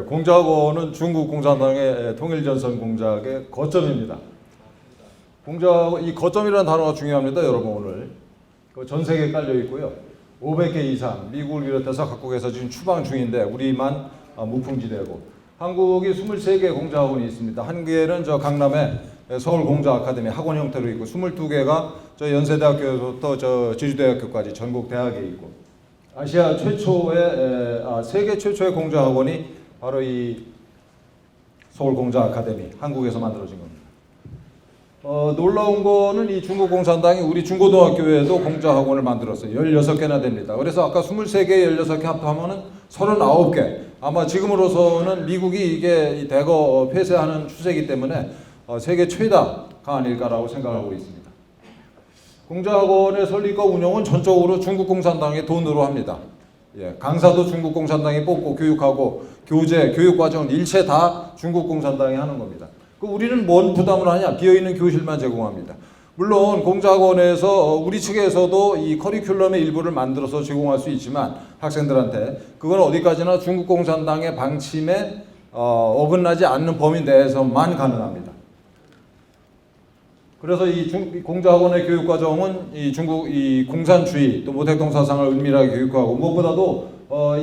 공작원은 중국 공산당의 통일전선 공작의 거점입니다. 이 거점이라는 단어가 중요합니다, 여러분. 오늘 전 세계에 깔려 있고요. 500개 이상 미국을 비롯해서 각국에서 지금 추방 중인데 우리만 무풍지대고, 한국이 23개 공작원이 있습니다. 한 개는 저 강남에 서울공작아카데미 학원 형태로 있고, 22개가 저 연세대학교부터 저 제주대학교까지 전국 대학에 있고, 아시아 최초의 세계 최초의 공작학원이 바로 이 서울공작아카데미 한국에서 만들어진 겁니다. 놀라운 거는 이 중국 공산당이 우리 중고등학교에도 공작학원을 만들었어요. 16개나 됩니다. 그래서 아까 23개, 16개 합하면은 39개. 아마 지금으로서는 미국이 이게 대거 폐쇄하는 추세이기 때문에 세계 최다가 아닐까라고 생각하고 있습니다. 공작학원의 설립과 운영은 전적으로 중국 공산당의 돈으로 합니다. 예, 강사도 중국 공산당이 뽑고 교육하고 교재, 교육과정은 일체 다 중국 공산당이 하는 겁니다. 우리는 뭔 부담을 하냐? 비어있는 교실만 제공합니다. 물론 공작원에서 우리 측에서도 이 커리큘럼의 일부를 만들어서 제공할 수 있지만 학생들한테 그건 어디까지나 중국 공산당의 방침에 어긋나지 않는 범위 내에서만 가능합니다. 그래서 이 공작원의 교육과정은 이 중국 이 공산주의 또 모택동 사상을 은밀하게 교육하고, 무엇보다도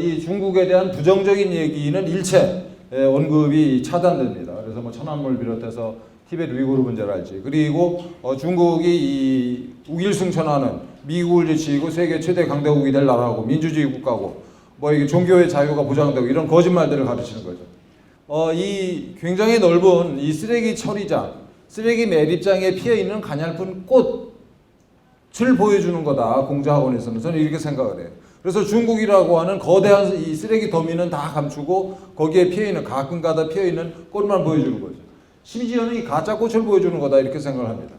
이 중국에 대한 부정적인 얘기는 일체 언급이 차단됩니다. 그래서 뭐 천안문을 비롯해서 티베트 위구르 문제랄지, 그리고 중국이 이 우길승천하는 미국을 제치고 세계 최대 강대국이 될 나라고 민주주의 국가고 뭐 이게 종교의 자유가 보장되고 이런 거짓말들을 가르치는 거죠. 이 굉장히 넓은 이 쓰레기 처리장, 쓰레기 매립장에 피어 있는 가냘픈 꽃을 보여주는 거다, 공작학원에서는. 저는 이렇게 생각을 해요. 그래서 중국이라고 하는 거대한 이 쓰레기 더미는 다 감추고 거기에 피어있는, 가끔가다 피어있는 꽃만 보여주는 거죠. 심지어는 이 가짜 꽃을 보여주는 거다, 이렇게 생각을 합니다.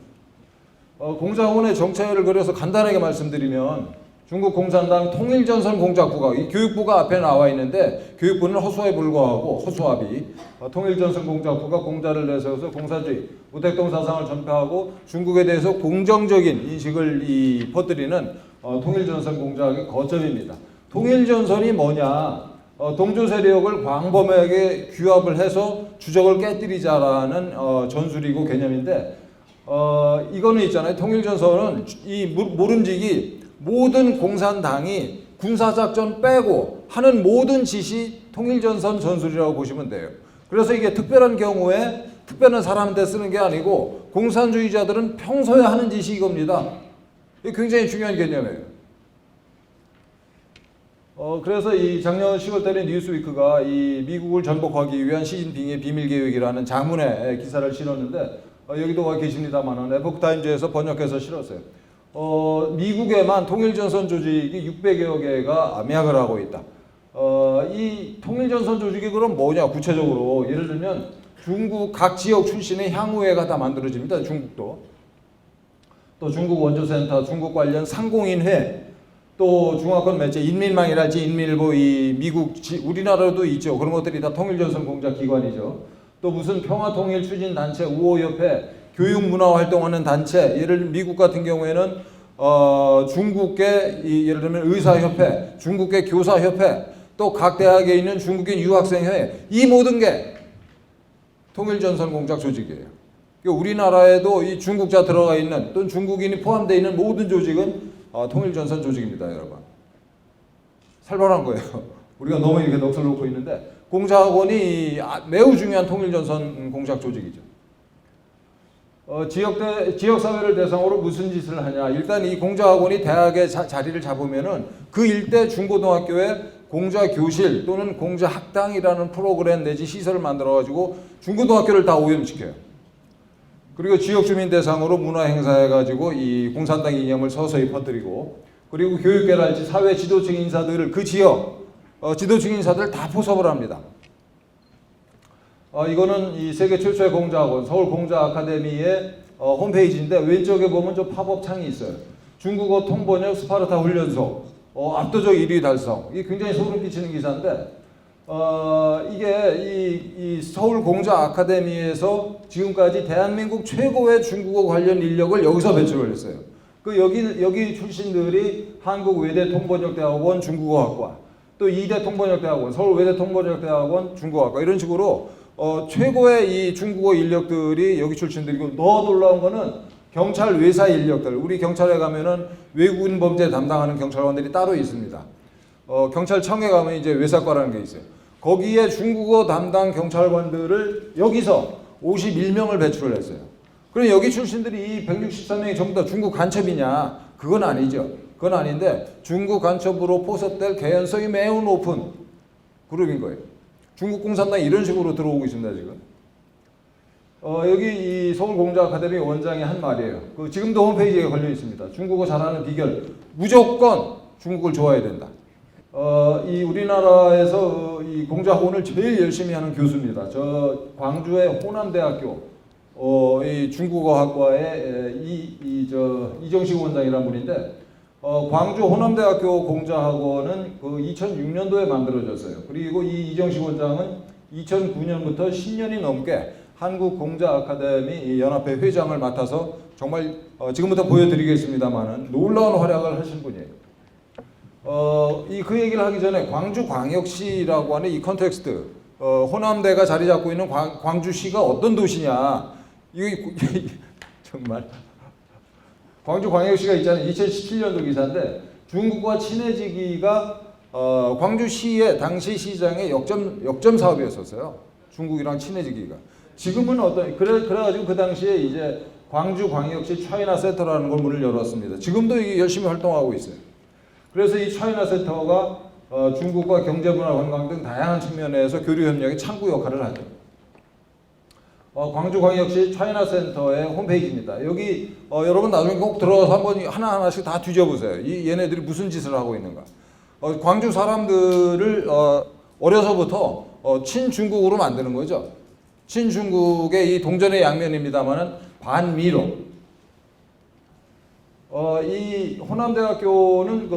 공작원의 정체를 그려서 간단하게 말씀드리면, 중국 공산당 통일전선 공작부가, 이 교육부가 앞에 나와 있는데 교육부는 허수아에 불과하고, 허수아비, 통일전선 공작부가 공자를 내세워서 공산주의, 모택동 사상을 전파하고 중국에 대해서 공정적인 인식을 퍼뜨리는 통일전선 공작의 거점입니다. 통일전선이 뭐냐? 동조 세력을 광범위하게 규합을 해서 주적을 깨뜨리자라는 전술이고 개념인데, 이거는 있잖아요. 통일전선은 이 모름지기 모든 공산당이 군사작전 빼고 하는 모든 짓이 통일전선 전술이라고 보시면 돼요. 그래서 이게 특별한 경우에 특별한 사람한테 쓰는 게 아니고 공산주의자들은 평소에 하는 짓이 이겁니다. 이게 굉장히 중요한 개념이에요. 그래서 이 작년 10월 달에 뉴스위크가 이 미국을 전복하기 위한 시진핑의 비밀계획이라는 장문의 기사를 실었는데, 여기도 와 계십니다만은 에포크타임즈에서 번역해서 실었어요. 미국에만 통일전선 조직이 600여 개가 매각을 하고 있다. 이 통일전선 조직이 그럼 뭐냐? 구체적으로 예를 들면 중국 각 지역 출신의 향후회가 다 만들어집니다. 중국도. 또 중국 원조센터, 중국 관련 상공인회, 또 중화권 매체 인민망이랄지 인민일보, 이 미국 우리나라도 있죠. 그런 것들이 다 통일전선 공작 기관이죠. 또 무슨 평화통일 추진 단체, 우호협회, 교육문화 활동하는 단체, 예를 들면 미국 같은 경우에는 중국계 예를 들면 의사협회, 중국계 교사협회, 또 각 대학에 있는 중국인 유학생회회, 이 모든 게 통일전선 공작 조직이에요. 우리나라에도 이 중국자 들어가 있는 또는 중국인이 포함되어 있는 모든 조직은 통일전선 조직입니다, 여러분. 살벌한 거예요. 우리가 너무 이렇게 넋을 놓고 있는데 공작학원이 매우 중요한 통일전선 공작 조직이죠. 지역사회를 대상으로 무슨 짓을 하냐. 일단 이 공작학원이 대학에 자리를 잡으면은 그 일대 중고등학교에 공자교실 또는 공자학당이라는 프로그램 내지 시설을 만들어가지고 중고등학교를 다 오염시켜요. 그리고 지역주민 대상으로 문화행사해가지고 이 공산당 이념을 서서히 퍼뜨리고, 그리고 교육계랄지 사회 지도층 인사들을 그 지역 지도층 인사들 다 포섭을 합니다. 이거는 이 세계 최초의 공작학원 서울 공작아카데미의 홈페이지인데 왼쪽에 보면 저 팝업 창이 있어요. 중국어 통번역 스파르타 훈련소 압도적 1위 달성. 이게 굉장히 소름 끼치는 기사인데, 이게 이 서울 공작아카데미에서 지금까지 대한민국 최고의 중국어 관련 인력을 여기서 배출을 했어요. 여기 출신들이 한국 외대 통번역대학원 중국어학과, 또 이대 통번역대학원, 서울 외대 통번역대학원 중국어학과 이런 식으로 최고의 이 중국어 인력들이 여기 출신들이고 더 놀라운 거는 경찰 외사 인력들. 우리 경찰에 가면은 외국인 범죄 담당하는 경찰관들이 따로 있습니다. 경찰청에 가면 이제 외사과라는 게 있어요. 거기에 중국어 담당 경찰관들을 여기서 51명을 배출을 했어요. 그럼 여기 출신들이 이 163명이 전부 다 중국 간첩이냐? 그건 아니죠. 그건 아닌데 중국 간첩으로 포섭될 개연성이 매우 높은 그룹인 거예요. 중국 공산당이 이런 식으로 들어오고 있습니다, 지금. 여기 이 서울공자 아카데미 원장이 한 말이에요. 지금도 홈페이지에 걸려 있습니다. 중국어 잘하는 비결. 무조건 중국을 좋아해야 된다. 이 우리나라에서 이 공자학원을 제일 열심히 하는 교수입니다. 저 광주의 호남대학교 이 중국어학과의 이정식 원장이라는 분인데 광주 호남대학교 공자학원은 그 2006년도에 만들어졌어요. 그리고 이 이정식 원장은 2009년부터 10년이 넘게 한국공자아카데미 연합회 회장을 맡아서 정말 지금부터 보여드리겠습니다만은 놀라운 활약을 하신 분이에요. 그 얘기를 하기 전에 광주광역시라고 하는 이 컨텍스트, 호남대가 자리 잡고 있는 광주시가 어떤 도시냐, 정말 광주광역시가 있잖아요. 2017년도 기사인데 중국과 친해지기가 광주시의 당시 시장의 역점 사업이었었어요. 중국이랑 친해지기가. 지금은 그래가지고 그 당시에 이제 광주광역시 차이나 센터라는 걸 문을 열었습니다. 지금도 이게 열심히 활동하고 있어요. 그래서 이 차이나 센터가 중국과 경제문화 관광 등 다양한 측면에서 교류 협력의 창구 역할을 하죠. 광주광역시 차이나 센터의 홈페이지입니다. 여기 여러분 나중에 꼭 들어가서 한번 하나하나씩 다 뒤져보세요. 얘네들이 무슨 짓을 하고 있는가. 광주 사람들을 어려서부터 친중국으로 만드는 거죠. 친중국의 이 동전의 양면입니다만은 반미로. 이 호남대학교는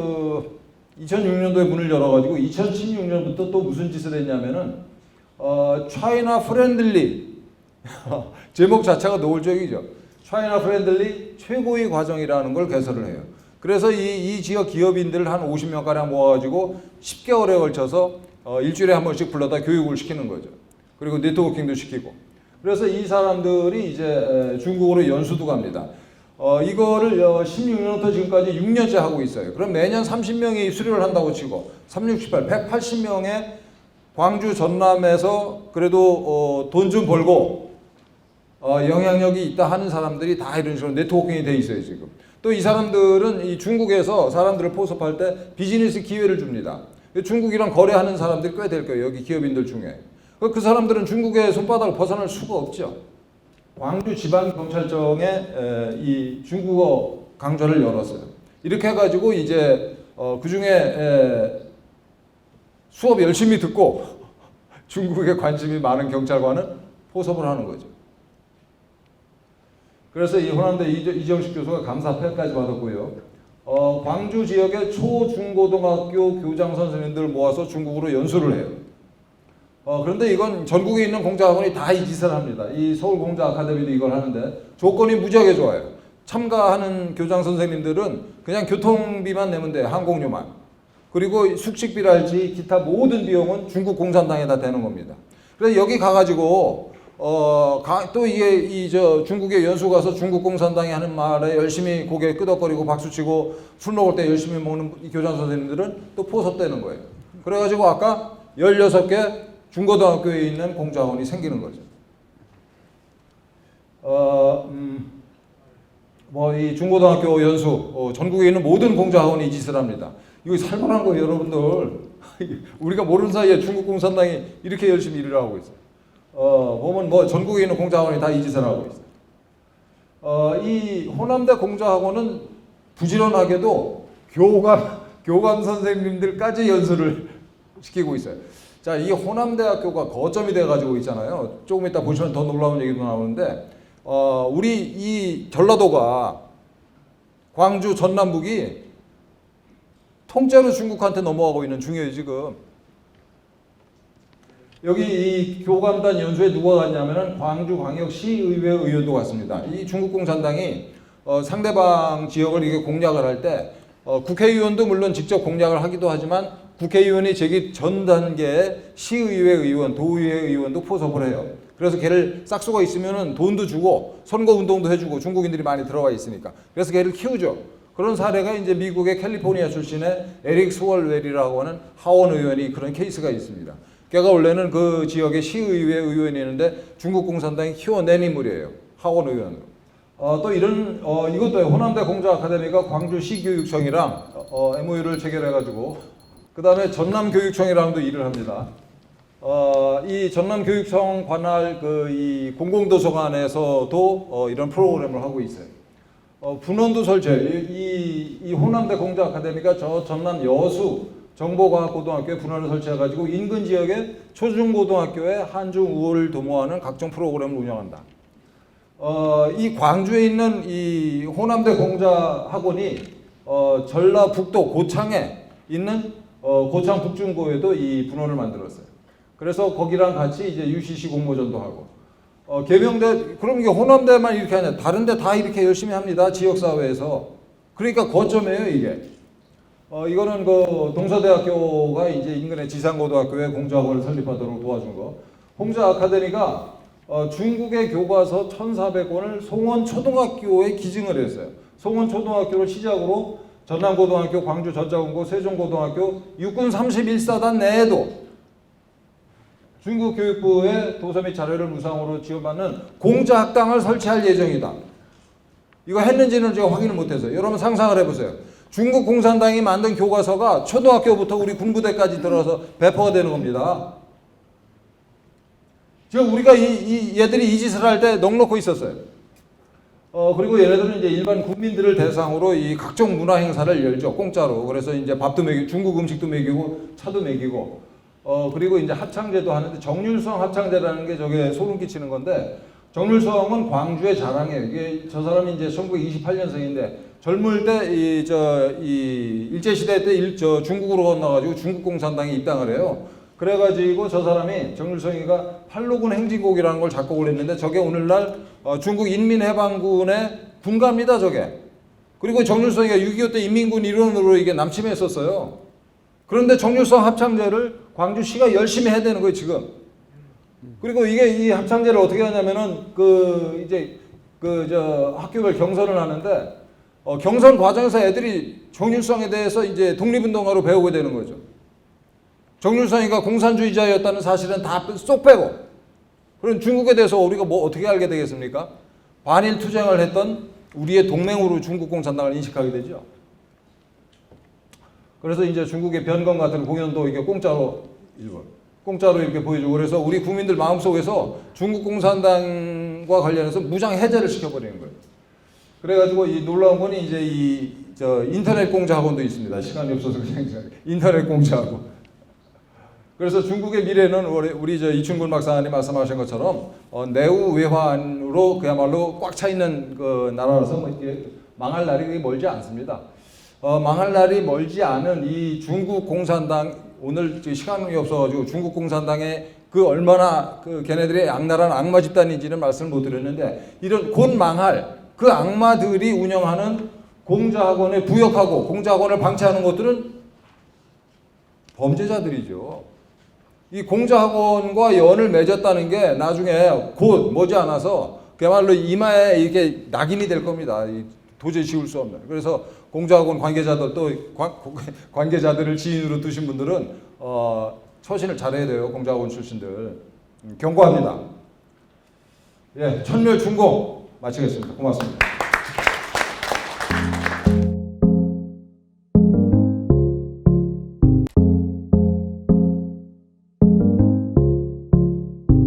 2006년도에 문을 열어가지고 2016년부터 또 무슨 짓을 했냐면은 차이나 프렌들리 제목 자체가 노골적이죠. 차이나 프렌들리 최고의 과정이라는 걸 개설을 해요. 그래서 이 지역 기업인들을 한 50명가량 모아가지고 10개월에 걸쳐서 일주일에 한 번씩 불러다 교육을 시키는 거죠. 그리고 네트워킹도 시키고. 그래서 이 사람들이 이제 중국으로 연수도 갑니다. 이거를 16년부터 지금까지 6년째 하고 있어요. 그럼 매년 30명이 수료를 한다고 치고 368, 180명의 광주 전남에서 그래도 돈 좀 벌고 영향력이 있다 하는 사람들이 다 이런 식으로 네트워킹이 돼 있어요, 지금. 또 이 사람들은 이 중국에서 사람들을 포섭할 때 비즈니스 기회를 줍니다. 중국이랑 거래하는 사람들이 꽤 될 거예요, 여기 기업인들 중에. 그 사람들은 중국의 손바닥을 벗어날 수가 없죠. 광주 지방경찰청에 이 중국어 강좌를 열었어요. 이렇게 해가지고 이제 그 중에 수업 열심히 듣고 중국에 관심이 많은 경찰관은 포섭을 하는 거죠. 그래서 이 호남대 이정식 교수가 감사패까지 받았고요. 광주 지역의 초, 중, 고등학교 교장 선생님들 모아서 중국으로 연수를 해요. 그런데 이건 전국에 있는 공자학원이 다 이 짓을 합니다. 이 서울공자아카데미도 이걸 하는데 조건이 무지하게 좋아요. 참가하는 교장 선생님들은 그냥 교통비만 내면 돼요. 항공료만. 그리고 숙식비랄지 기타 모든 비용은 중국 공산당에다 대는 겁니다. 그래서 여기 가가지고 또 이게 중국에 연수 가서 중국 공산당이 하는 말에 열심히 고개 끄덕거리고 박수치고 술 먹을 때 열심히 먹는 이 교장 선생님들은 또 포섭되는 거예요. 그래가지고 아까 16개 중고등학교에 있는 공자학원이 생기는 거죠. 이 중고등학교 연수, 전국에 있는 모든 공자학원이 이 짓을 합니다. 이거 살만한 거예요, 여러분들. 우리가 모르는 사이에 중국 공산당이 이렇게 열심히 일을 하고 있어요. 보면 전국에 있는 공자학원이 다 이 짓을 하고 있어요. 이 호남대 공자학원은 부지런하게도 교감 선생님들까지 연수를 시키고 있어요. 자, 이 호남대학교가 거점이 돼가지고 있잖아요. 조금 이따 보시면 더 놀라운 얘기도 나오는데, 우리 이 전라도가 광주 전남북이 통째로 중국한테 넘어가고 있는 중이에요, 지금. 여기 이 교감단 연수에 누가 갔냐면은 광주광역시의회 의원도 갔습니다. 이 중국 공산당이 상대방 지역을 이게 공략을 할 때 국회의원도 물론 직접 공략을 하기도 하지만 국회의원이 되기 전 단계에 시의회 의원, 도의회 의원도 포섭을 해요. 그래서 걔를 싹수가 있으면은 돈도 주고 선거 운동도 해주고 중국인들이 많이 들어와 있으니까. 그래서 걔를 키우죠. 그런 사례가 이제 미국의 캘리포니아 출신의 에릭 스월웰이라고 하는 하원 의원이 그런 케이스가 있습니다. 걔가 원래는 그 지역의 시의회 의원이었는데 중국 공산당이 키워낸 인물이에요. 하원 의원으로. 또 이런 이것도 호남대 공자 아카데미가 광주시 교육청이랑 MOU를 체결해가지고 그 다음에 전남교육청이랑도 일을 합니다. 이 전남교육청 관할 이 공공도서관에서도 이런 프로그램을 하고 있어요. 분원도 설치해요. 이 호남대 공자 아카데미가 저 전남 여수 정보과학고등학교에 분원을 설치해가지고 인근 지역의 초중고등학교에 한중우호를 도모하는 각종 프로그램을 운영한다. 이 광주에 있는 이 호남대 공자학원이 전라북도 고창에 있는 고창 북중고에도 이 분원을 만들었어요. 그래서 거기랑 같이 이제 UCC 공모전도 하고 계명대 그럼 이게 호남대만 이렇게 하냐? 다른데 다 이렇게 열심히 합니다. 지역사회에서. 그러니까 거점이에요 이게. 이거는 그 동서대학교가 이제 인근의 지산고등학교에 공자학원을 설립하도록 도와준 거. 공자 아카데미가 중국의 교과서 1,400권을 송원초등학교에 기증을 했어요. 송원초등학교를 시작으로 전남고등학교, 광주전자공고, 세종고등학교, 육군 31사단 내에도 중국 교육부의 도서 및 자료를 무상으로 지원받는 공자학당을 설치할 예정이다. 이거 했는지는 제가 확인을 못해서 여러분 상상을 해보세요. 중국 공산당이 만든 교과서가 초등학교부터 우리 군부대까지 들어서 배포가 되는 겁니다. 지금 우리가 얘들이 이 짓을 할 때 넋놓고 있었어요. 그리고 얘네들은 이제 일반 국민들을 대상으로 이 각종 문화 행사를 열죠. 공짜로. 그래서 이제 밥도 먹이고, 중국 음식도 먹이고, 차도 먹이고, 그리고 이제 합창제도 하는데 정률성 합창제라는 게 저게 소름 끼치는 건데, 정률성은 광주의 자랑이에요. 이게 저 사람이 이제 1928년생인데, 젊을 때 일제시대 때 중국으로 건너가지고 중국 공산당에 입당을 해요. 그래가지고 저 사람이 정률성이가 팔로군 행진곡이라는 걸 작곡을 했는데 저게 오늘날 중국 인민해방군의 군가입니다 저게. 그리고 정률성이가 6.25 때 인민군 일원으로 이게 남침했었어요. 그런데 정률성 합창제를 광주시가 열심히 해야 되는 거예요 지금. 그리고 이게 이 합창제를 어떻게 하냐면은 학교별 경선을 하는데 경선 과정에서 애들이 정률성에 대해서 이제 독립운동가로 배우게 되는 거죠. 정률성이가 공산주의자였다는 사실은 다 쏙 빼고, 그럼 중국에 대해서 우리가 뭐 어떻게 알게 되겠습니까? 반일 투쟁을 했던 우리의 동맹으로 중국 공산당을 인식하게 되죠. 그래서 이제 중국의 변건 같은 공연도 이게 공짜로 이렇게 보여주고, 그래서 우리 국민들 마음속에서 중국 공산당과 관련해서 무장 해제를 시켜버리는 거예요. 그래가지고 이 놀라운 거는 이제 인터넷 공자학원도 있습니다. 시간이 없어서 그냥 인터넷 공자학원. 그래서 중국의 미래는 우리 이춘근 박사님 말씀하신 것처럼 내후외환으로 그야말로 꽉 차 있는 그 나라라서 뭐 망할 날이 멀지 않습니다. 망할 날이 멀지 않은 이 중국 공산당, 오늘 시간이 없어가지고 중국 공산당의 그 얼마나 그 걔네들의 악랄한 악마 집단인지는 말씀을 못 드렸는데, 이런 곧 망할 그 악마들이 운영하는 공자학원에 부역하고 공자학원을 방치하는 것들은 범죄자들이죠. 이 공자학원과 연을 맺었다는 게 나중에 곧 머지않아서 그야말로 이마에 이렇게 낙인이 될 겁니다. 도저히 지울 수 없는. 그래서 공자학원 관계자들 또 관계자들을 지인으로 두신 분들은 처신을 잘해야 돼요. 공자학원 출신들. 경고합니다. 예, 천멸 중공 마치겠습니다. 고맙습니다.